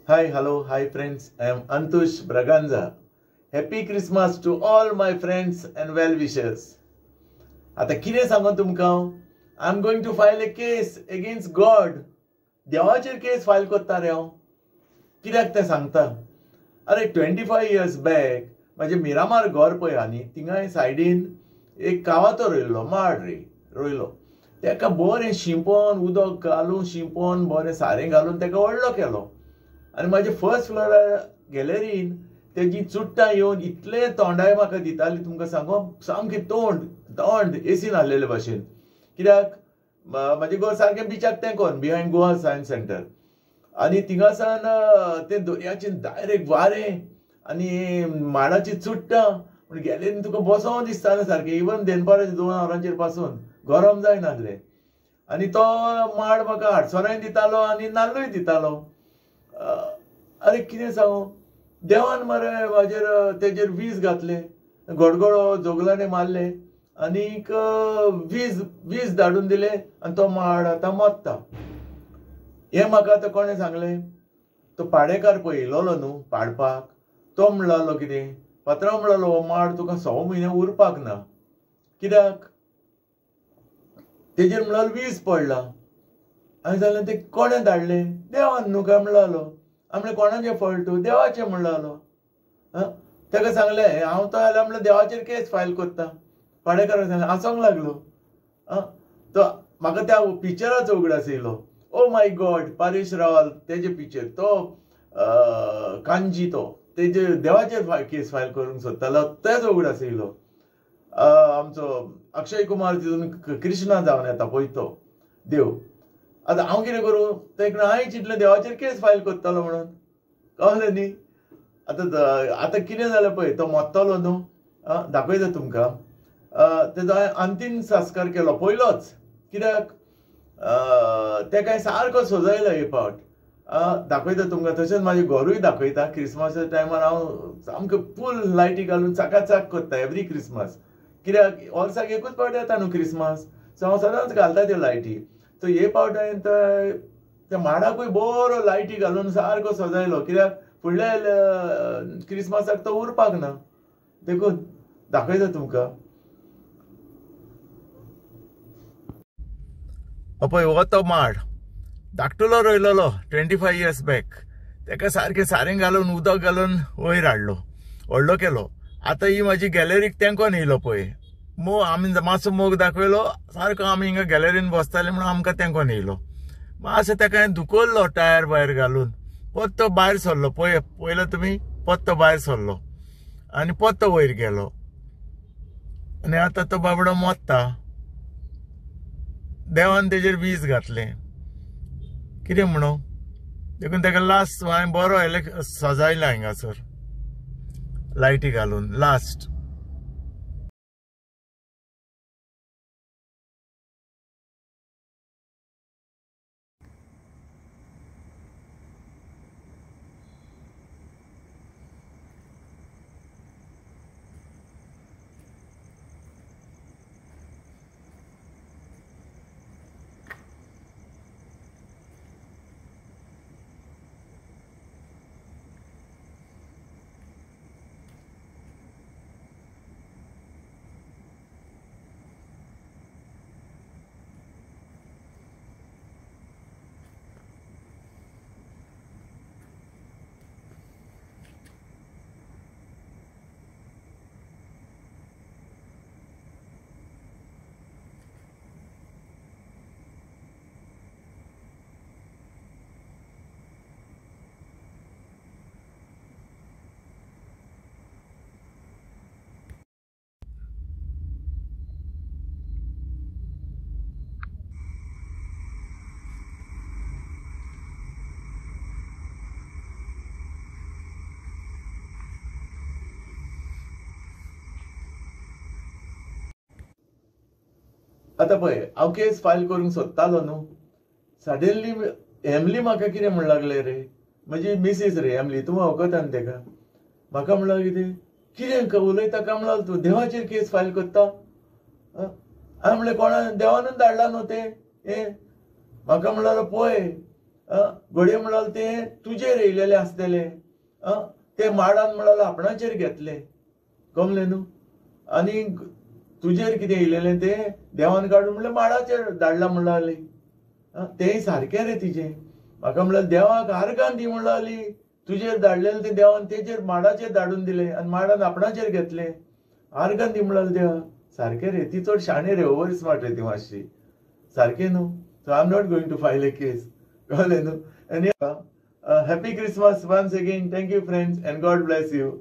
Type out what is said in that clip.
Hi, hello, hi friends. I am Antush Braganza. Happy Christmas to all my friends and well wishers. आता कितें सांगू तुमकां? I'm going to file a case against God. देवाचेर case file करता रे हांव. कित्याक तें सांगता? अरे 25 years back म्हाजें मिरामार घर पळय हा न्ही, थिंगां सायडीन एक कावातो रोयलो, माड रे रोयलो. तेका बरें शिंपोन उदक घालून शिंपोन बरें सारें घालून तेका व्हडलो केलो. आनी म्हाजे फर्स्ट फ्लोरार गॅलरीन तेजी चुट्टां येवन इतले तोंडाय म्हाका दिताली तुमकां सांगू, सामकें तोंड एसीन हाडलेले भाशेन. कित्याक म्हाजें घर सारकें बिचाक तेंकोन बिहायंड गोवा सायन्स सेंटर. आनी थिंगासान तें दर्याचें डायरेक्ट वारें आनी माडाची चुट्टां पूण गॅलरीन तुका बसों दिसतालें सारकें. इवन देनपाराचे 2 वरांचेर पासून गरम जायनासलें. आनी तो माड म्हाका हाडसराय दितालो आनी नाल्लूय दितालो. अरे कितें सांगू, देवान मरे म्हाजेर तेजेर वीज घातले, गडगडो जोगलाने मारले आनीक वीज धाडून दिले आनी तो माड आतां मरता. हें म्हाका आतां कोणें सांगलें? तो पाडेकार पळय येयलोलो न्हू पाडपाक, तो म्हणलोलो कितें, पात्रांव म्हणलोलो हो माड तुका 6 म्हयने उरपाक ना. कित्याक? तेजेर म्हणलोलो वीज पडला. हांवें जाल्यार तें कोणें धाडलें? देवान न्हू काय म्हणलोलो. आमलें कोणाचें फॉल्ट? देवाचें म्हणलोलो. तेका सांगलें हांव तो जाल्यार म्हणलें देवाचेर केस फायल करता. पाडेकाराक सांगलें हांसोंक लागलो. तो म्हाका त्या पिक्चराचो उगडास येयलो. Oh my God, Paresh Rawal तेजे पिक्चर तो कांजी तो तेजे देवाचेर केस फायल करूंक सोदतालो तेजो उगडास येयलो. आमचो अक्षय कुमार तितून कृष्णा जावन येता पळय तो देव. आतां हांव कितें करूं? तेका हांवें चिंतलें देवाचेर केस फायल करतलो म्हणून. कळ्ळें न्ही? आतां कितें जालें पळय, तो मरतलो न्हू, दाखयता तुमकां. तेजो हांवें अंतीम संस्कार केलो पयलोच. कित्याक तेका सारको सजयलो एक फावट. दाखयता तुमकां. तशेंच म्हाजें घरूय दाखयता. क्रिसमसाच्या टायमार हांव सामकें फूल लायटी घालून चाकाचाक करता एवरी क्रिसमस. कित्याक वर्साक एकूच फावट येता न्हू क्रिसमस, सो हांव सदांच घालता त्यो लायटी. तो हे फावट हांवें त्या माडाकूय बरो लायटी घालून सारको सजयलो. कित्याक फुडल्या क्रिसमसाक तो उरपाक ना. देखून दाखयता तुमकां. पळय हो तो माड धाकटुलो रोयलोलो 25 years बॅक. तेका सारकें सारें घालून उदक घालून वयर हाडलो, व्हडलो केलो. आतां ही म्हाजी गॅलरीक तेंकोन येयलो पळय. आमी मातसो मोग दाखयलो, सारको आमी हिंगा गॅलरीन बसताले म्हणून आमकां तेंकोन येयलो. मातसो तेका हांवें धुकल्लो टायर भायर घालून. पत्तो भायर सरलो. पळयलो तुमी? पत्तो भायर सरलो आनी पत्तो वयर गेलो आनी आतां तो बाबडो मरता. देवान तेजेर वीज घातलें. कितें म्हणून? देखून तेका लास्ट हांवें बरो सजायला हिंगासर लायटी घालून लास्ट. आतां पळय हांव केस फायल करूंक सोदतालो न्हू. सडनली एमली म्हाका कितें म्हणूंक लागलें रे, म्हजी मिसीस रे एमली, तूं वळखता न्ही तेका. म्हाका म्हणलें कितें उलयता काय म्हणलें तूं देवाचेर केस फायल करता. हांवें म्हणलें कोणा देवानूच धाडला न्हू तें. म्हाका म्हणलें पळय घडये म्हणलं ते तुजेर येयलेले आसतले, ते माडान म्हणलं आपणाचेर घेतले, कमले न्हू. आनी तुजेर कितें येयलेलें ते देवान काडून म्हणल्यार माडाचेर धाडला म्हणली. तेंय सारकें रे तिजें. म्हाका म्हणल्यार देवाक आर्गां दी म्हणली, तुजेर धाडलेलें ते देवान तेजेर माडाचेर धाडून दिले आनी माडान आपणाचेर घेतले. आर्गां दी म्हणली देवा. सारकें रे, ती चड शाणी रे, ओवर स्मार्ट रे ती मातशी. सारकें न्हू. So I am not going to file a case. कळ्ळें न्हू. Any happy Christmas once again. Thank you friends, and God bless you.